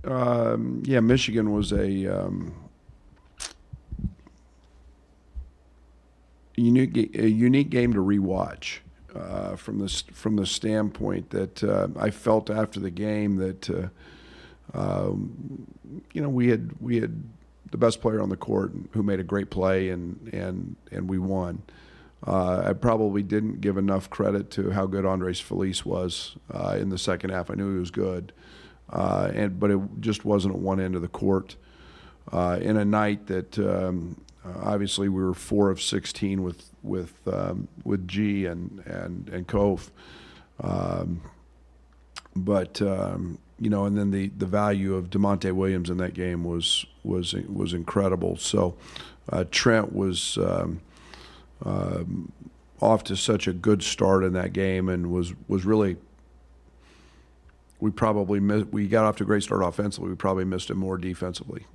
Yeah, Michigan was a unique game to rewatch from the standpoint that I felt after the game that we had the best player on the court who made a great play and we won. I probably didn't give enough credit to how good Andres Feliz was in the second half. I knew he was good, but it just wasn't at one end of the court. In a night that obviously we were 4 of 16 with G and Kof, and then the value of Demonte Williams in that game was incredible. So Trent was off to such a good start in that game and was really. We got off to a great start offensively. We probably missed him more defensively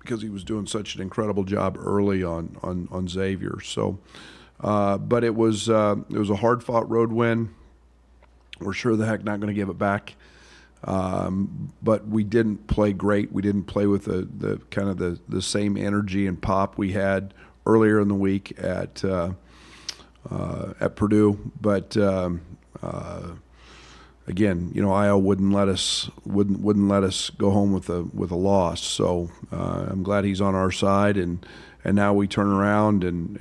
because he was doing such an incredible job early on Xavier. So, but it was a hard-fought road win. We're sure the heck not going to give it back. But we didn't play great. We didn't play with the kind of the same energy and pop we had earlier in the week at Purdue. But again, Iowa wouldn't let us go home with a loss. So I'm glad he's on our side, and now we turn around and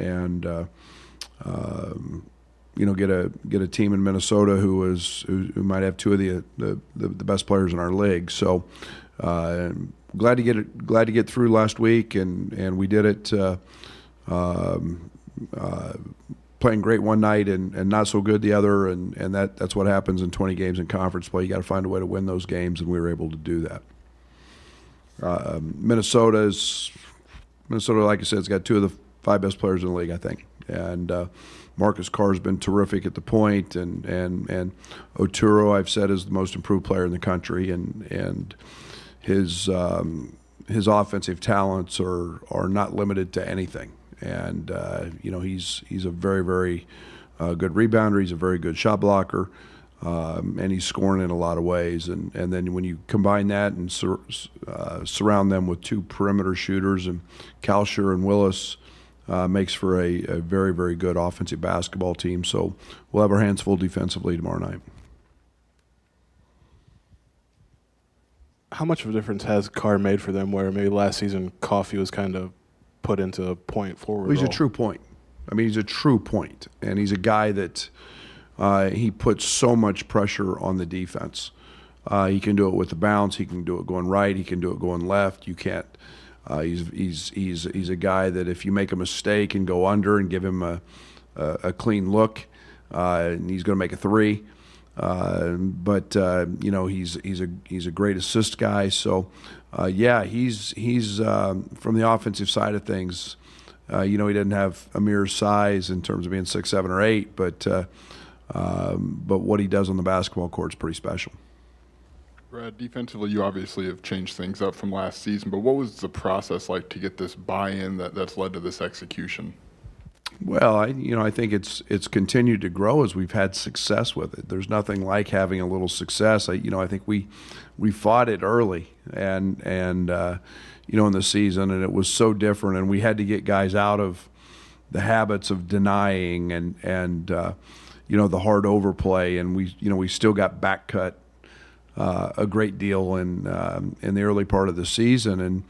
get a team in Minnesota who might have two of the best players in our league. So glad to get through last week, and we did it. Playing great one night and not so good the other, and that's what happens in 20 games in conference play. You got to find a way to win those games, and we were able to do that. Minnesota, like I said, has got two of the 5 best players in the league, I think, and Marcus Carr's been terrific at the point, and Oturo, I've said, is the most improved player in the country, and his offensive talents are not limited to anything. And he's a very, very good rebounder. He's a very good shot blocker, and he's scoring in a lot of ways. And then when you combine that and surround them with 2 perimeter shooters, and Kalsher and Willis, makes for a very, very good offensive basketball team. So we'll have our hands full defensively tomorrow night. How much of a difference has Carr made for them, where maybe last season Coffey was kind of put into a point forward? Well, he's a true point. I mean, he's a true point, and he's a guy that he puts so much pressure on the defense. He can do it with the bounce. He can do it going right. He can do it going left. You can't. He's a guy that if you make a mistake and go under and give him a clean look, and he's going to make a 3. But he's a great assist guy. So he's from the offensive side of things. He doesn't have Amir's size in terms of being 6'7" or 8, but what he does on the basketball court is pretty special. Brad, defensively, you obviously have changed things up from last season, but what was the process like to get this buy-in that's led to this execution? Well, I think it's continued to grow as we've had success with it. There's nothing like having a little success. I think we fought it early and in the season, and it was so different, and we had to get guys out of the habits of denying and the hard overplay, and we still got back cut a great deal in the early part of the season, and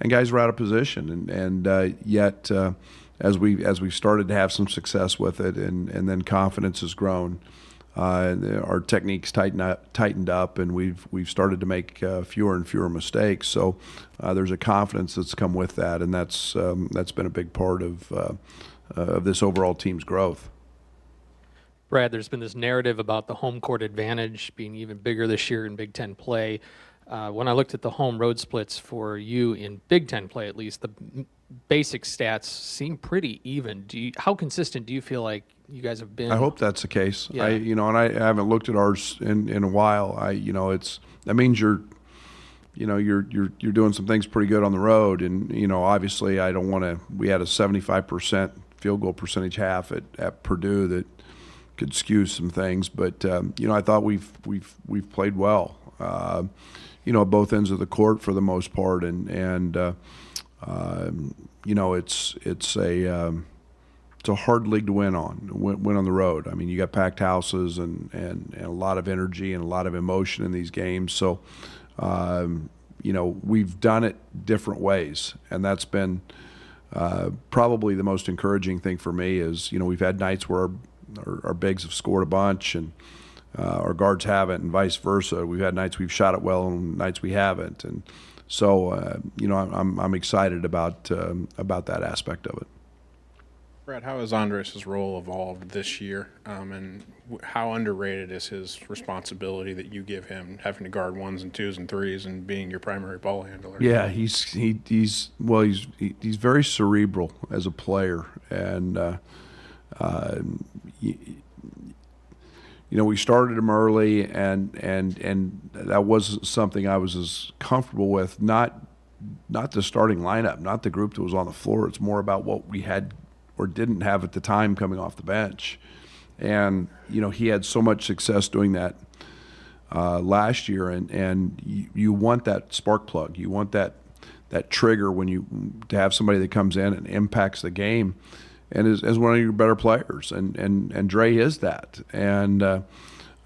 guys were out of position, and yet. As we've started to have some success with it, and then confidence has grown, our techniques tightened up, and we've started to make fewer and fewer mistakes. So there's a confidence that's come with that, and that's been a big part of this overall team's growth. Brad, there's been this narrative about the home court advantage being even bigger this year in Big Ten play. When I looked at the home road splits for you in Big Ten play, at least, the basic stats seem pretty even. How consistent do you feel like you guys have been? I hope that's the case. Yeah. I haven't looked at ours in a while. That means you're doing some things pretty good on the road, and obviously I don't want to. We had a 75% field goal percentage half at Purdue that could skew some things, but I thought we've played well. at both ends of the court for the most part, and it's a hard league to win on the road. I mean, you got packed houses and a lot of energy and a lot of emotion in these games. So, we've done it different ways, and that's been probably the most encouraging thing for me is, we've had nights where our bigs have scored a bunch and our guards haven't, and vice versa. We've had nights we've shot it well and nights we haven't. And so, I'm excited about that aspect of it. Brad, how has Andres' role evolved this year, and how underrated is his responsibility that you give him, having to guard ones and twos and threes and being your primary ball handler? Yeah, he's very cerebral as a player, and we started him early, and that wasn't something I was as comfortable with. Not the starting lineup, not the group that was on the floor. It's more about what we had or didn't have at the time coming off the bench. And, he had so much success doing that last year, and you want that spark plug. You want that trigger to have somebody that comes in and impacts the game and is one of your better players. And Dre is that. And,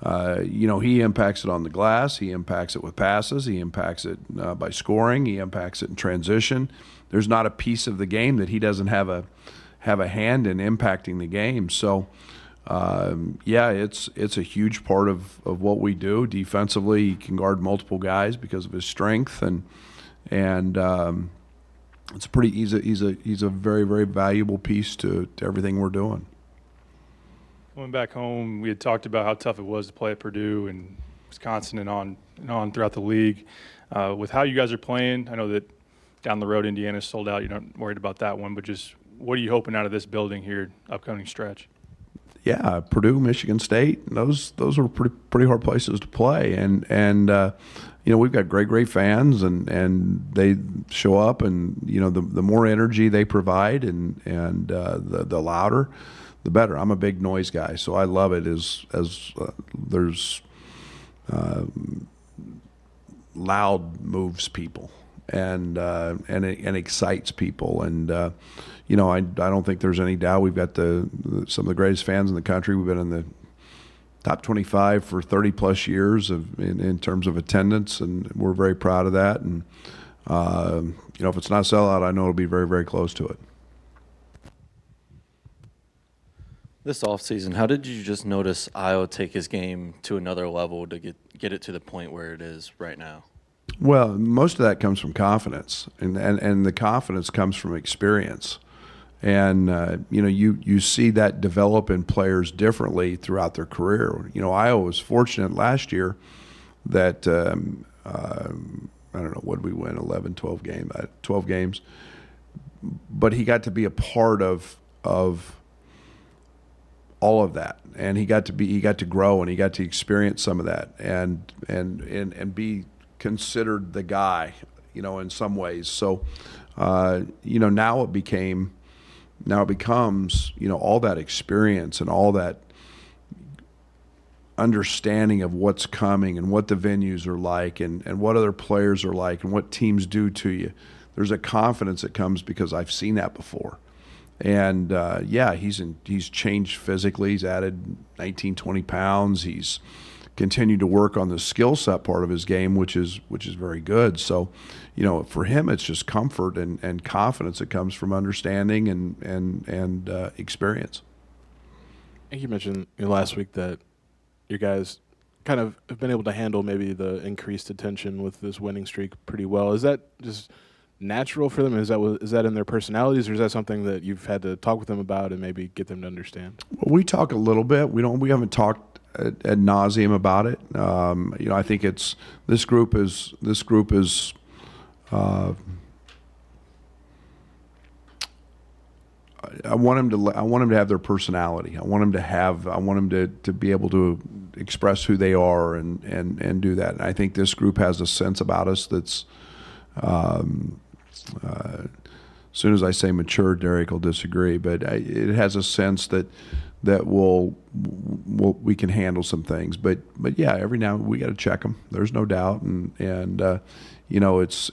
he impacts it on the glass. He impacts it with passes. He impacts it by scoring. He impacts it in transition. There's not a piece of the game that he doesn't have a hand in impacting the game. So, it's a huge part of what we do. Defensively, he can guard multiple guys because of his strength, and it's he's a very, very valuable piece to everything we're doing. Going back home, we had talked about how tough it was to play at Purdue and Wisconsin and on throughout the league. With how you guys are playing, I know that down the road Indiana's sold out. You're not worried about that one, but just what are you hoping out of this building here, upcoming stretch? Yeah, Purdue, Michigan State, those are pretty hard places to play, and we've got great fans, and they show up, and the more energy they provide, and the louder, the better. I'm a big noise guy, so I love it as there's loud moves people, and it excites people, and I don't think there's any doubt we've got some of the greatest fans in the country. We've been in the top 25 for 30 plus years in terms of attendance, and we're very proud of that. And if it's not a sellout, I know it'll be very, very close to it. This offseason, how did you just notice Iowa take his game to another level to get it to the point where it is right now? Well, most of that comes from confidence, and the confidence comes from experience. And, you see that develop in players differently throughout their career. Iowa was fortunate last year that, I don't know, what did we win, 11, 12 games. But he got to be a part of all of that. And he got to grow, and he got to experience some of that and be considered the guy, in some ways. So, now it becomes, all that experience and all that understanding of what's coming and what the venues are like and what other players are like and what teams do to you. There's a confidence that comes because I've seen that before. And, he's changed physically. He's added 19, 20 pounds. He's continued to work on the skill set part of his game, which is very good. So, for him, it's just comfort and confidence that comes from understanding and experience. I think you mentioned last week that you guys kind of have been able to handle maybe the increased attention with this winning streak pretty well. Is that just natural for them? Is that in their personalities, or is that something that you've had to talk with them about and maybe get them to understand? Well, we talk a little bit. We haven't talked ad nauseum about it. I think this group is. I want them to have their personality. I want them to be able to express who they are and do that. And I think this group has a sense about us that's as soon as I say mature, Derek will disagree, but it has a sense that we can handle some things. But yeah, every now and then we got to check them. There's no doubt, and it's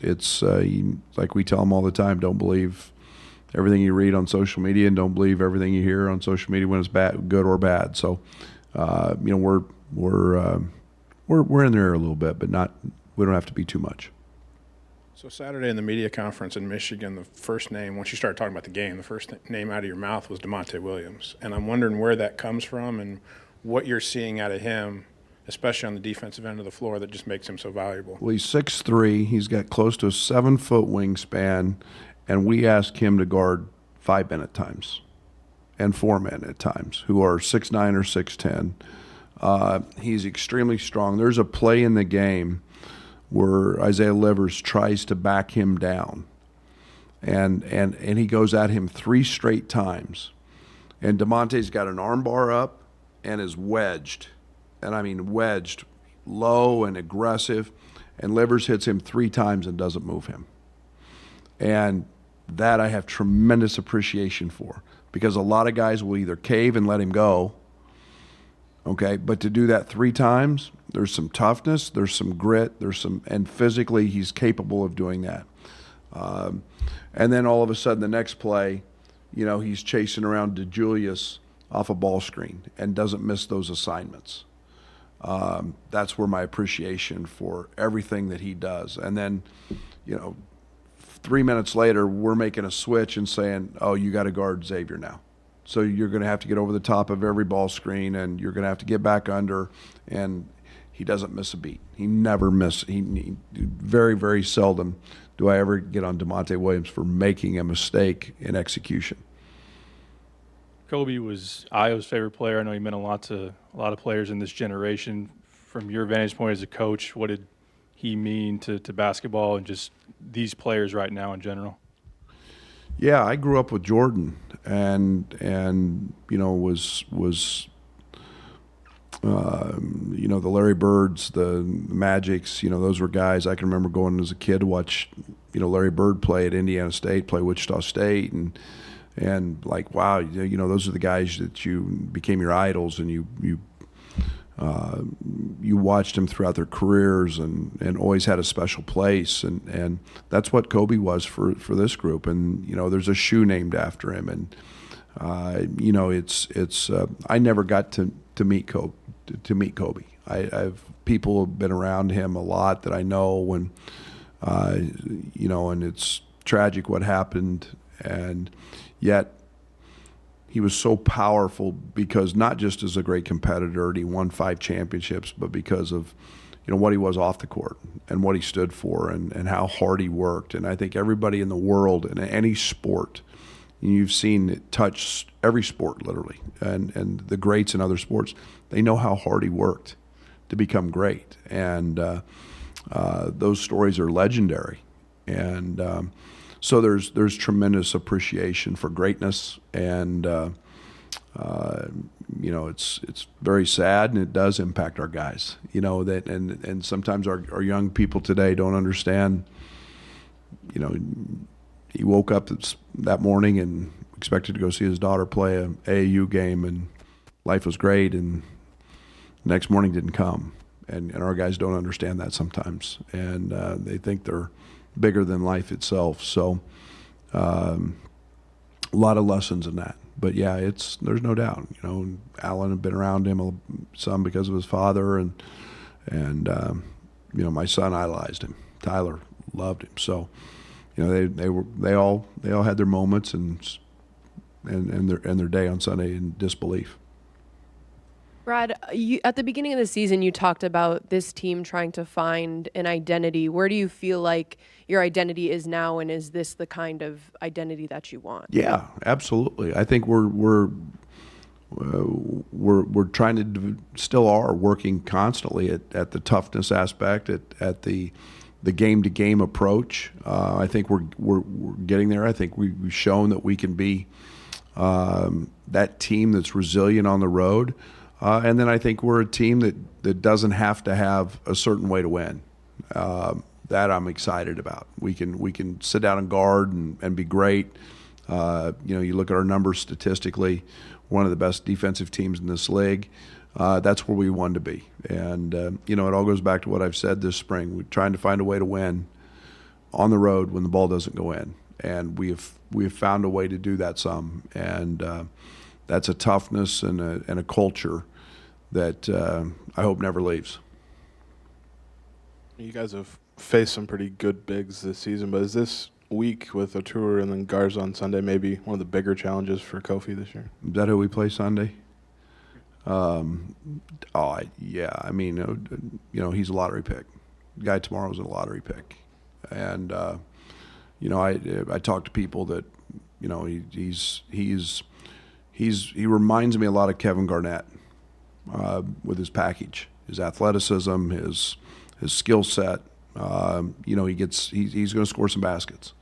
like we tell them all the time: don't believe everything you read on social media, and don't believe everything you hear on social media when it's bad, good or bad. So, we're in there a little bit, but not. We don't have to be too much. So Saturday in the media conference in Michigan, the first name, once you started talking about the game, the first name out of your mouth was Demonte Williams. And I'm wondering where that comes from and what you're seeing out of him, especially on the defensive end of the floor, that just makes him so valuable. Well, he's 6'3". He's got close to a 7-foot wingspan, and we ask him to guard 5 men at times and 4 men at times who are 6'9" or 6'10". He's extremely strong. There's a play in the game where Isaiah Livers tries to back him down, and he goes at him 3 straight times. And Demonte's got an arm bar up and is wedged, and I mean wedged, low and aggressive, and Livers hits him 3 times and doesn't move him. And that I have tremendous appreciation for, because a lot of guys will either cave and let him go, okay, but to do that 3 times, there's some toughness, there's some grit, and physically he's capable of doing that. And then all of a sudden the next play, he's chasing around DeJulius off a ball screen and doesn't miss those assignments. That's where my appreciation for everything that he does. And then, 3 minutes later, we're making a switch and saying, oh, you got to guard Xavier now. So you're going to have to get over the top of every ball screen, and you're going to have to get back under, and he doesn't miss a beat. He never misses. He very, very seldom do I ever get on Demonte Williams for making a mistake in execution. Kobe was Iowa's favorite player. I know he meant a lot to a lot of players in this generation. From your vantage point as a coach, what did he mean to basketball and just these players right now in general? Yeah, I grew up with Jordan, and was the Larry Birds, the Magics. Those were guys I can remember going as a kid to watch. Larry Bird play at Indiana State, play Wichita State, and like, wow, those are the guys that you became your idols, and you watched them throughout their careers, and always had a special place, and that's what Kobe was for this group. And there's a shoe named after him, and I never got to meet Kobe. I've people have been around him a lot that I know when and it's tragic what happened, and yet he was so powerful because not just as a great competitor, and he won 5 championships, but because of what he was off the court and what he stood for, and how hard he worked. And I think everybody in the world, in any sport, you've seen it touch every sport literally, and the greats in other sports, they know how hard he worked to become great. And those stories are legendary. And so there's tremendous appreciation for greatness, and it's very sad, and it does impact our guys. That and sometimes our young people today don't understand. He woke up that morning and expected to go see his daughter play a AAU game, and life was great, and the next morning didn't come. And our guys don't understand that sometimes, and they think they're bigger than life itself. So a lot of lessons in that. But yeah, there's no doubt. Alan had been around him some because of his father, and my son idolized him. Tyler loved him. So they all had their moments and their day on Sunday in disbelief. Brad, at the beginning of the season, you talked about this team trying to find an identity. Where do you feel like your identity is now, and is this the kind of identity that you want? Yeah, absolutely. I think we're trying to still are working constantly at the toughness aspect, at the game-to-game approach. I think we're getting there. I think we've shown that we can be that team that's resilient on the road. And then I think we're a team that doesn't have to have a certain way to win. that I'm excited about. We can sit down and guard and be great. You look at our numbers statistically, one of the best defensive teams in this league. That's where we want to be. And, it all goes back to what I've said this spring. We're trying to find a way to win on the road when the ball doesn't go in. And we have found a way to do that some. And that's a toughness and a culture that I hope never leaves. You guys have faced some pretty good bigs this season, but is this week with Otur and then Garza on Sunday maybe one of the bigger challenges for Kofi this year? Is that who we play Sunday? Yeah. I mean, he's a lottery pick. The guy tomorrow's a lottery pick, and I talk to people that he reminds me a lot of Kevin Garnett with his package, his athleticism, his skill set. He's going to score some baskets,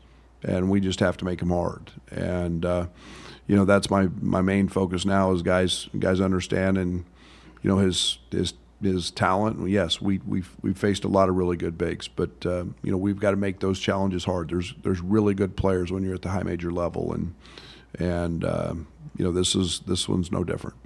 and we just have to make him hard. And that's my main focus now is guys understand and his talent. And yes, we've faced a lot of really good bigs, but we've got to make those challenges hard. There's really good players when you're at the high major level, and this one's no different.